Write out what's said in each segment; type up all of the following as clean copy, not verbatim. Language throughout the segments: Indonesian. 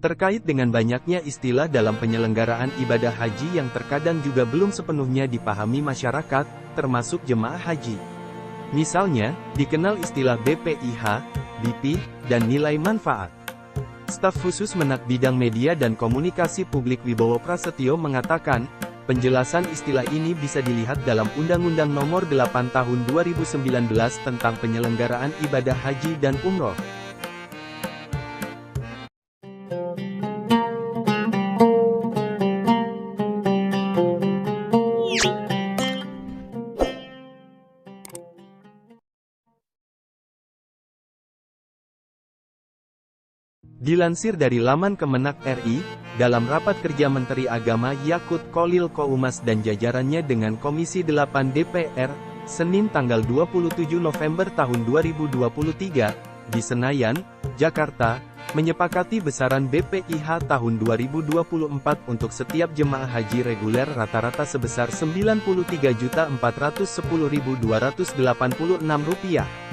Terkait dengan banyaknya istilah dalam penyelenggaraan ibadah haji yang terkadang juga belum sepenuhnya dipahami masyarakat, termasuk jemaah haji. Misalnya, dikenal istilah BPIH, BP, dan nilai manfaat. Staf khusus Menak Bidang Media dan Komunikasi Publik Wibowo Prasetyo mengatakan, penjelasan istilah ini bisa dilihat dalam Undang-Undang Nomor 8 Tahun 2019 tentang penyelenggaraan ibadah haji dan umroh. Dilansir dari laman Kemenak RI, dalam rapat kerja Menteri Agama Yakut Kholil Qoumas dan jajarannya dengan Komisi 8 DPR, Senin tanggal 27 November tahun 2023, di Senayan, Jakarta, menyepakati besaran BPIH tahun 2024 untuk setiap jemaah haji reguler rata-rata sebesar Rp94.410.286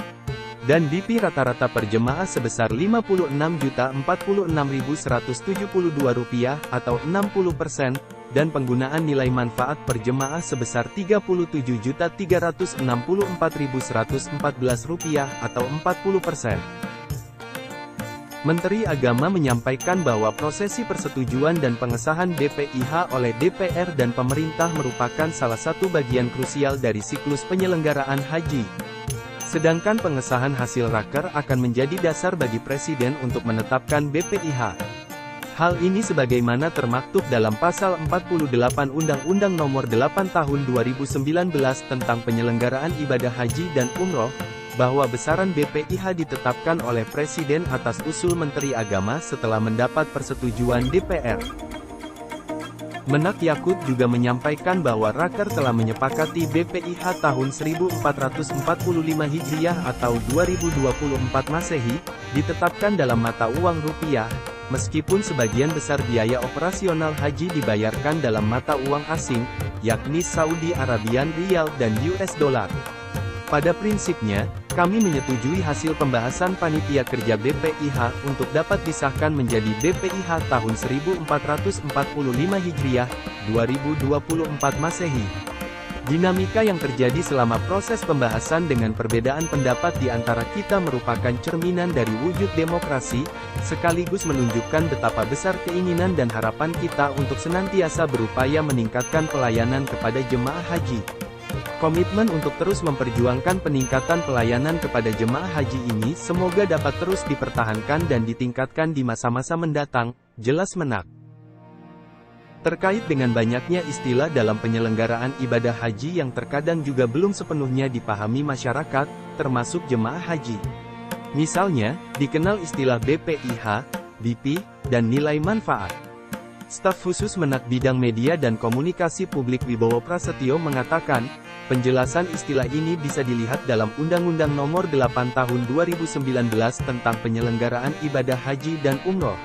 dan BP rata-rata per jemaah sebesar Rp56.046.172 atau 60%, dan penggunaan nilai manfaat per jemaah sebesar Rp37.364.114 atau 40%. Menteri Agama menyampaikan bahwa prosesi persetujuan dan pengesahan BPIH oleh DPR dan pemerintah merupakan salah satu bagian krusial dari siklus penyelenggaraan haji. Sedangkan pengesahan hasil raker akan menjadi dasar bagi Presiden untuk menetapkan BPIH. Hal ini sebagaimana termaktub dalam Pasal 48 Undang-Undang Nomor 8 Tahun 2019 tentang penyelenggaraan ibadah haji dan umroh, bahwa besaran BPIH ditetapkan oleh Presiden atas usul Menteri Agama setelah mendapat persetujuan DPR. Menak Yakut juga menyampaikan bahwa Raker telah menyepakati BPIH tahun 1445 Hijriah atau 2024 Masehi, ditetapkan dalam mata uang rupiah, meskipun sebagian besar biaya operasional haji dibayarkan dalam mata uang asing, yakni Saudi Arabian Riyal dan US Dollar. Pada prinsipnya, kami menyetujui hasil pembahasan Panitia Kerja BPIH untuk dapat disahkan menjadi BPIH tahun 1445 Hijriah, 2024 Masehi. Dinamika yang terjadi selama proses pembahasan dengan perbedaan pendapat di antara kita merupakan cerminan dari wujud demokrasi, sekaligus menunjukkan betapa besar keinginan dan harapan kita untuk senantiasa berupaya meningkatkan pelayanan kepada jemaah haji. Komitmen untuk terus memperjuangkan peningkatan pelayanan kepada jemaah haji ini semoga dapat terus dipertahankan dan ditingkatkan di masa-masa mendatang, jelas Menak. Terkait dengan banyaknya istilah dalam penyelenggaraan ibadah haji yang terkadang juga belum sepenuhnya dipahami masyarakat, termasuk jemaah haji. Misalnya, dikenal istilah BPIH, BP, dan nilai manfaat. Staf khusus Menak Bidang Media dan Komunikasi Publik Wibowo Prasetyo mengatakan, penjelasan istilah ini bisa dilihat dalam Undang-Undang Nomor 8 Tahun 2019 tentang penyelenggaraan ibadah haji dan umroh.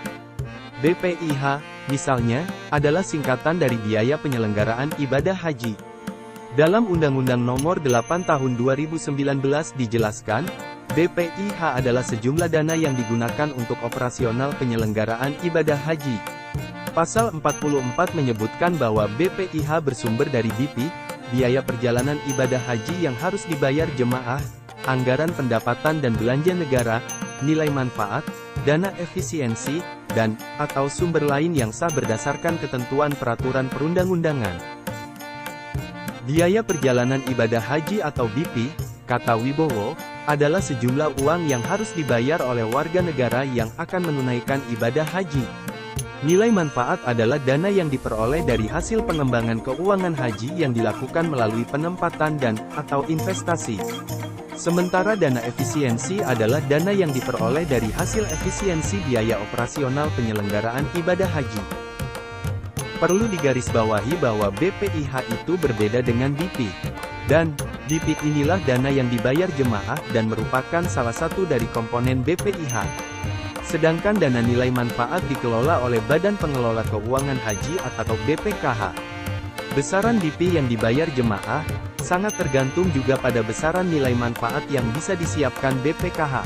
BPIH, misalnya, adalah singkatan dari biaya penyelenggaraan ibadah haji. Dalam Undang-Undang Nomor 8 Tahun 2019 dijelaskan, BPIH adalah sejumlah dana yang digunakan untuk operasional penyelenggaraan ibadah haji. Pasal 44 menyebutkan bahwa BPIH bersumber dari BP, biaya perjalanan ibadah haji yang harus dibayar jemaah, anggaran pendapatan dan belanja negara, nilai manfaat, dana efisiensi, dan atau sumber lain yang sah berdasarkan ketentuan peraturan perundang-undangan. Biaya perjalanan ibadah haji atau BP, kata Wibowo, adalah sejumlah uang yang harus dibayar oleh warga negara yang akan menunaikan ibadah haji. Nilai manfaat adalah dana yang diperoleh dari hasil pengembangan keuangan haji yang dilakukan melalui penempatan dan atau investasi. Sementara dana efisiensi adalah dana yang diperoleh dari hasil efisiensi biaya operasional penyelenggaraan ibadah haji. Perlu digarisbawahi bahwa BPIH itu berbeda dengan BP. Dan, BP inilah dana yang dibayar jemaah dan merupakan salah satu dari komponen BPIH. Sedangkan dana nilai manfaat dikelola oleh Badan Pengelola Keuangan Haji atau BPKH. Besaran BP yang dibayar jemaah, sangat tergantung juga pada besaran nilai manfaat yang bisa disiapkan BPKH.